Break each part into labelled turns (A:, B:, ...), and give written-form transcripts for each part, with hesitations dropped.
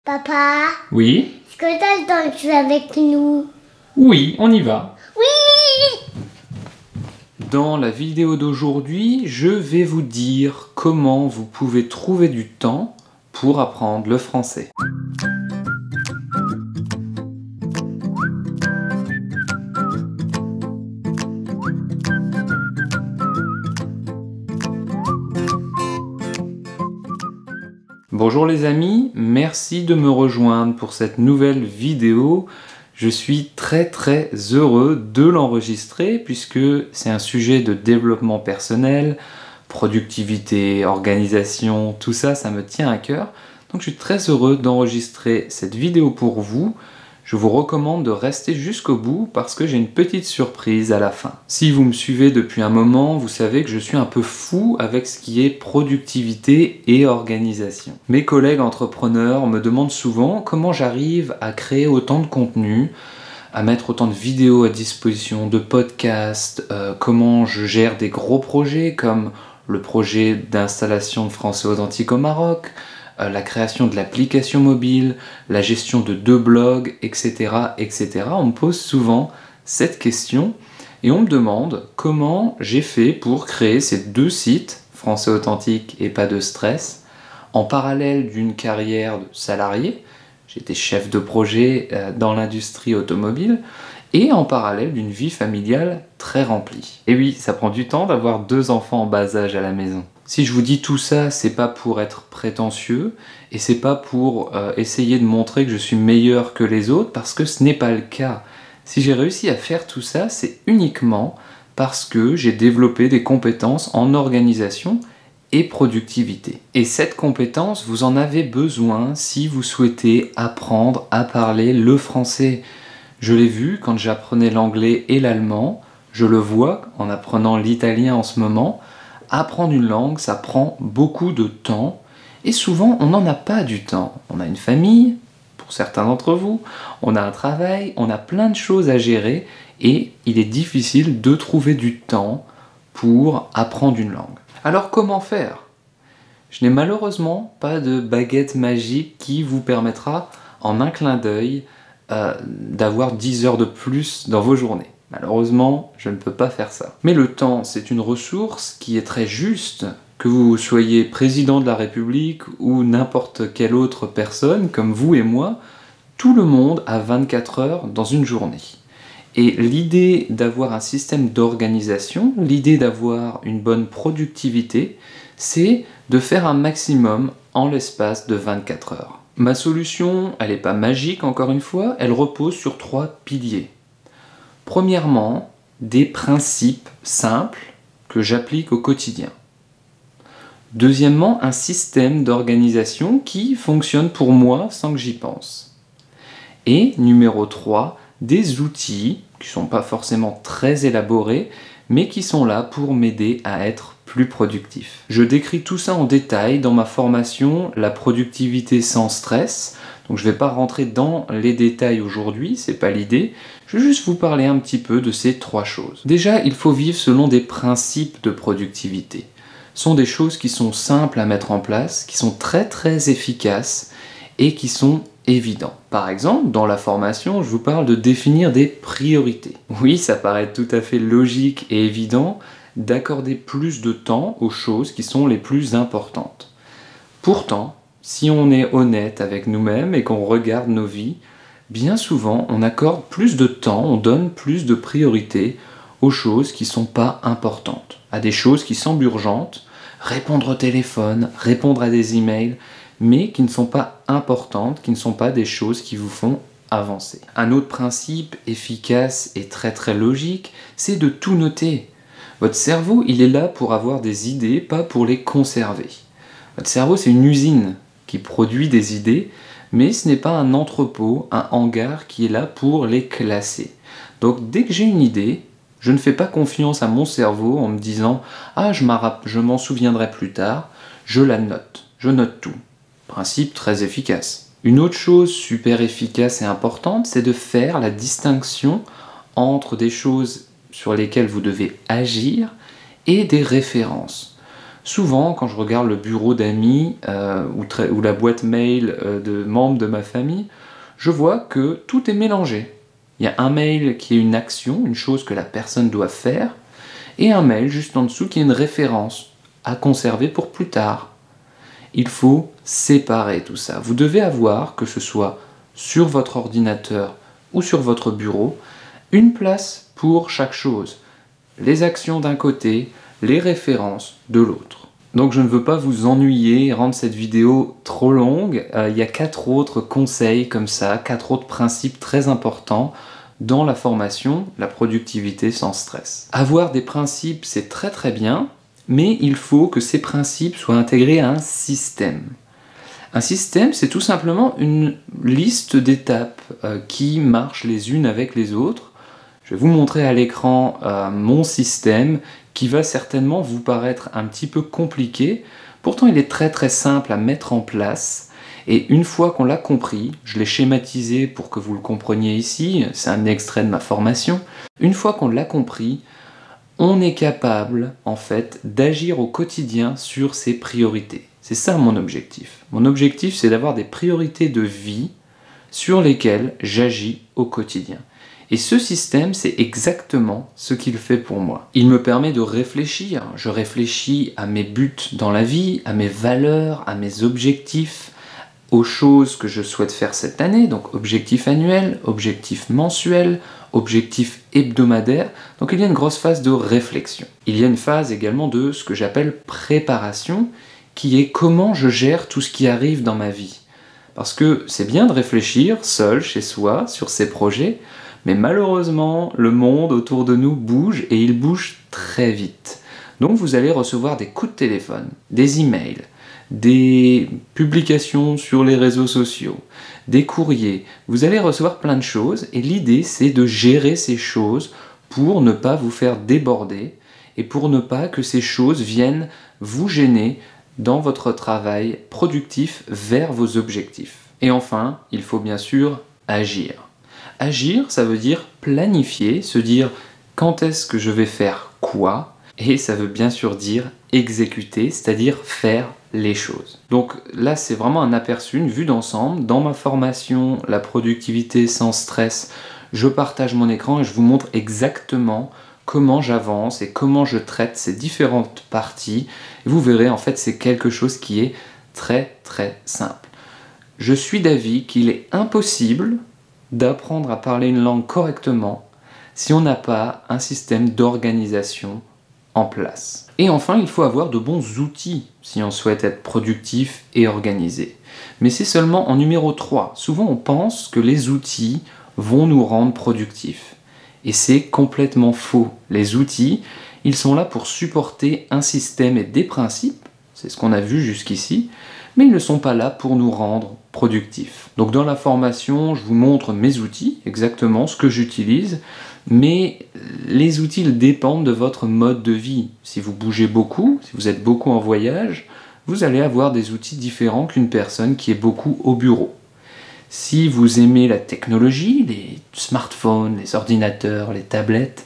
A: Papa,
B: Oui?
A: est-ce que t'as le temps de jouer avec nous?
B: Oui, on y va.
A: Oui!
B: Dans la vidéo d'aujourd'hui, je vais vous dire comment vous pouvez trouver du temps pour apprendre le français. Bonjour les amis, merci de me rejoindre pour cette nouvelle vidéo. Je suis très heureux de l'enregistrer puisque c'est un sujet de développement personnel, productivité, organisation, tout ça, ça me tient à cœur. Donc je suis très heureux d'enregistrer cette vidéo pour vous. Je vous recommande de rester jusqu'au bout parce que j'ai une petite surprise à la fin. Si vous me suivez depuis un moment, vous savez que je suis un peu fou avec ce qui est productivité et organisation. Mes collègues entrepreneurs me demandent souvent comment j'arrive à créer autant de contenu, à mettre autant de vidéos à disposition, de podcasts, comment je gère des gros projets comme le projet d'installation de Français Authentique au Maroc, la création de l'application mobile, la gestion de 2 blogs, etc., etc. On me pose souvent cette question et on me demande comment j'ai fait pour créer ces 2 sites, Français Authentique et Pas de Stress, en parallèle d'une carrière de salarié. J'étais chef de projet dans l'industrie automobile et en parallèle d'une vie familiale très remplie. Et oui, ça prend du temps d'avoir 2 enfants en bas âge à la maison. Si je vous dis tout ça, c'est pas pour être prétentieux et c'est pas pour essayer de montrer que je suis meilleur que les autres parce que ce n'est pas le cas. Si j'ai réussi à faire tout ça, c'est uniquement parce que j'ai développé des compétences en organisation et productivité. Et cette compétence, vous en avez besoin si vous souhaitez apprendre à parler le français. Je l'ai vu quand j'apprenais l'anglais et l'allemand, je le vois en apprenant l'italien en ce moment. Apprendre une langue, ça prend beaucoup de temps et souvent on n'en a pas du temps. On a une famille, pour certains d'entre vous, on a un travail, on a plein de choses à gérer et il est difficile de trouver du temps pour apprendre une langue. Alors comment faire? Je n'ai malheureusement pas de baguette magique qui vous permettra en un clin d'œil d'avoir 10 heures de plus dans vos journées. Malheureusement, je ne peux pas faire ça. Mais le temps, c'est une ressource qui est très juste. Que vous soyez président de la République ou n'importe quelle autre personne, comme vous et moi, tout le monde a 24 heures dans une journée. Et l'idée d'avoir un système d'organisation, l'idée d'avoir une bonne productivité, c'est de faire un maximum en l'espace de 24 heures. Ma solution, elle n'est pas magique encore une fois, elle repose sur 3 piliers. Premièrement, des principes simples que j'applique au quotidien. Deuxièmement, un système d'organisation qui fonctionne pour moi sans que j'y pense. Et numéro 3, des outils qui ne sont pas forcément très élaborés, mais qui sont là pour m'aider à être plus productif. Je décris tout ça en détail dans ma formation La productivité sans stress. Donc je ne vais pas rentrer dans les détails aujourd'hui, c'est pas l'idée. Je vais juste vous parler un petit peu de ces 3 choses. Déjà, il faut vivre selon des principes de productivité. Ce sont des choses qui sont simples à mettre en place, qui sont très efficaces et qui sont évidents. Par exemple, dans la formation, je vous parle de définir des priorités. Oui, ça paraît tout à fait logique et évident d'accorder plus de temps aux choses qui sont les plus importantes. Pourtant, si on est honnête avec nous-mêmes et qu'on regarde nos vies, bien souvent on accorde plus de temps, on donne plus de priorité aux choses qui ne sont pas importantes, à des choses qui semblent urgentes, répondre au téléphone, répondre à des emails, mais qui ne sont pas importantes, qui ne sont pas des choses qui vous font avancer. Un autre principe efficace et très logique, c'est de tout noter. Votre cerveau, il est là pour avoir des idées, pas pour les conserver. Votre cerveau, c'est une usine qui produit des idées, mais ce n'est pas un entrepôt, un hangar qui est là pour les classer. Donc dès que j'ai une idée, je ne fais pas confiance à mon cerveau en me disant « Ah, je m'en souviendrai plus tard », je la note, je note tout. Principe très efficace. Une autre chose super efficace et importante, c'est de faire la distinction entre des choses sur lesquelles vous devez agir et des références. Souvent, quand je regarde le bureau d'amis ou la boîte mail de membres de ma famille, je vois que tout est mélangé. Il y a un mail qui est une action, une chose que la personne doit faire, et un mail juste en dessous qui est une référence à conserver pour plus tard. Il faut séparer tout ça. Vous devez avoir, que ce soit sur votre ordinateur ou sur votre bureau, une place pour chaque chose. Les actions d'un côté, les références de l'autre. Donc je ne veux pas vous ennuyer et rendre cette vidéo trop longue. Il y a 4 autres conseils comme ça, 4 autres principes très importants dans la formation, la productivité sans stress. Avoir des principes, c'est très très bien, mais il faut que ces principes soient intégrés à un système. Un système, c'est tout simplement une liste d'étapes qui marchent les unes avec les autres. Je vais vous montrer à l'écran mon système qui va certainement vous paraître un petit peu compliqué. Pourtant, il est très très simple à mettre en place. Et une fois qu'on l'a compris, je l'ai schématisé pour que vous le compreniez ici, c'est un extrait de ma formation. Une fois qu'on l'a compris, on est capable en fait d'agir au quotidien sur ses priorités. C'est ça mon objectif. Mon objectif, c'est d'avoir des priorités de vie sur lesquelles j'agis au quotidien. Et ce système, c'est exactement ce qu'il fait pour moi. Il me permet de réfléchir. Je réfléchis à mes buts dans la vie, à mes valeurs, à mes objectifs, aux choses que je souhaite faire cette année, donc objectif annuel, objectif mensuel, objectif hebdomadaire. Donc il y a une grosse phase de réflexion. Il y a une phase également de ce que j'appelle préparation, qui est comment je gère tout ce qui arrive dans ma vie. Parce que c'est bien de réfléchir seul, chez soi, sur ses projets, mais malheureusement, le monde autour de nous bouge et il bouge très vite. Donc vous allez recevoir des coups de téléphone, des emails, des publications sur les réseaux sociaux, des courriers. Vous allez recevoir plein de choses et l'idée c'est de gérer ces choses pour ne pas vous faire déborder et pour ne pas que ces choses viennent vous gêner dans votre travail productif vers vos objectifs. Et enfin, il faut bien sûr agir. Agir, ça veut dire planifier, se dire quand est-ce que je vais faire quoi, et ça veut bien sûr dire exécuter, c'est-à-dire faire les choses. Donc là, c'est vraiment un aperçu, une vue d'ensemble. Dans ma formation, la productivité sans stress, je partage mon écran et je vous montre exactement comment j'avance et comment je traite ces différentes parties. Et vous verrez, en fait, c'est quelque chose qui est très très simple. Je suis d'avis qu'il est impossible d'apprendre à parler une langue correctement si on n'a pas un système d'organisation en place. Et enfin, il faut avoir de bons outils si on souhaite être productif et organisé. Mais c'est seulement en numéro 3. Souvent, on pense que les outils vont nous rendre productifs. Et c'est complètement faux. Les outils, ils sont là pour supporter un système et des principes, c'est ce qu'on a vu jusqu'ici, mais ils ne sont pas là pour nous rendre productifs. Donc dans la formation, je vous montre mes outils, exactement ce que j'utilise, mais les outils ils dépendent de votre mode de vie. Si vous bougez beaucoup, si vous êtes beaucoup en voyage, vous allez avoir des outils différents qu'une personne qui est beaucoup au bureau. Si vous aimez la technologie, les smartphones, les ordinateurs, les tablettes,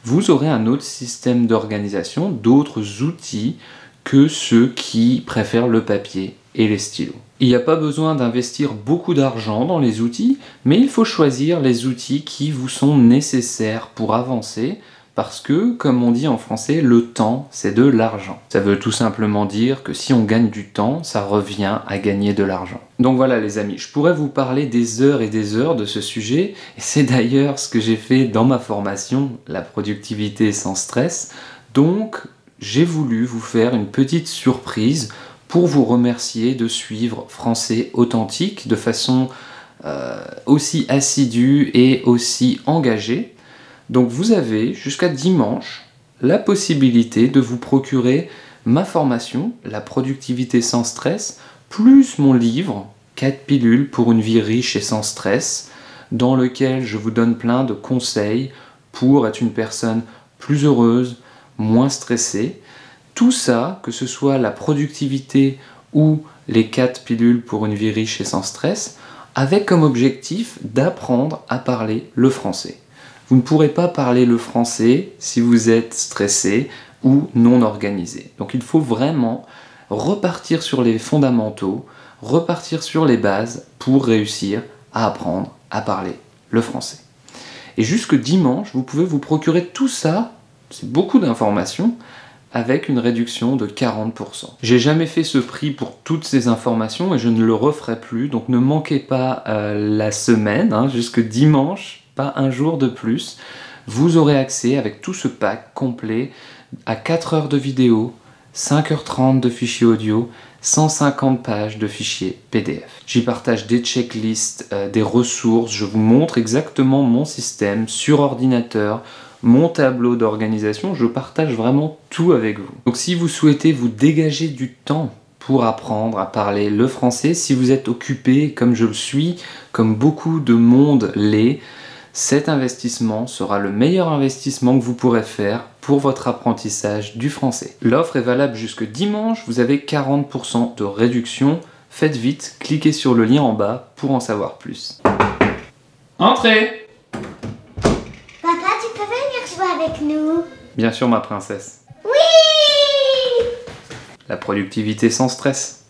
B: vous aurez un autre système d'organisation, d'autres outils que ceux qui préfèrent le papier et les stylos. Il n'y a pas besoin d'investir beaucoup d'argent dans les outils, mais il faut choisir les outils qui vous sont nécessaires pour avancer, parce que, comme on dit en français, le temps, c'est de l'argent. Ça veut tout simplement dire que si on gagne du temps, ça revient à gagner de l'argent. Donc voilà les amis, je pourrais vous parler des heures et des heures de ce sujet, et c'est d'ailleurs ce que j'ai fait dans ma formation, la productivité sans stress. Donc, j'ai voulu vous faire une petite surprise pour vous remercier de suivre Français Authentique de façon aussi assidue et aussi engagée. Donc vous avez jusqu'à dimanche la possibilité de vous procurer ma formation, la productivité sans stress, plus mon livre, 4 pilules pour une vie riche et sans stress, dans lequel je vous donne plein de conseils pour être une personne plus heureuse, moins stressée. Tout ça, que ce soit la productivité ou les 4 pilules pour une vie riche et sans stress, avec comme objectif d'apprendre à parler le français. Vous ne pourrez pas parler le français si vous êtes stressé, ou non organisés. Donc il faut vraiment repartir sur les fondamentaux, repartir sur les bases pour réussir à apprendre à parler le français. Et jusque dimanche, vous pouvez vous procurer tout ça, c'est beaucoup d'informations, avec une réduction de 40%. J'ai jamais fait ce prix pour toutes ces informations et je ne le referai plus, donc ne manquez pas la semaine, jusque dimanche, pas un jour de plus. Vous aurez accès avec tout ce pack complet à 4 heures de vidéo, 5h30 de fichiers audio, 150 pages de fichiers PDF. J'y partage des checklists, des ressources, je vous montre exactement mon système sur ordinateur, mon tableau d'organisation, je partage vraiment tout avec vous. Donc si vous souhaitez vous dégager du temps pour apprendre à parler le français, si vous êtes occupé comme je le suis, comme beaucoup de monde l'est, cet investissement sera le meilleur investissement que vous pourrez faire pour votre apprentissage du français. L'offre est valable jusque dimanche, vous avez 40% de réduction. Faites vite, cliquez sur le lien en bas pour en savoir plus. Entrez!
A: Papa, tu peux venir jouer avec nous?
B: Bien sûr ma princesse.
A: Oui!
B: La productivité sans stress.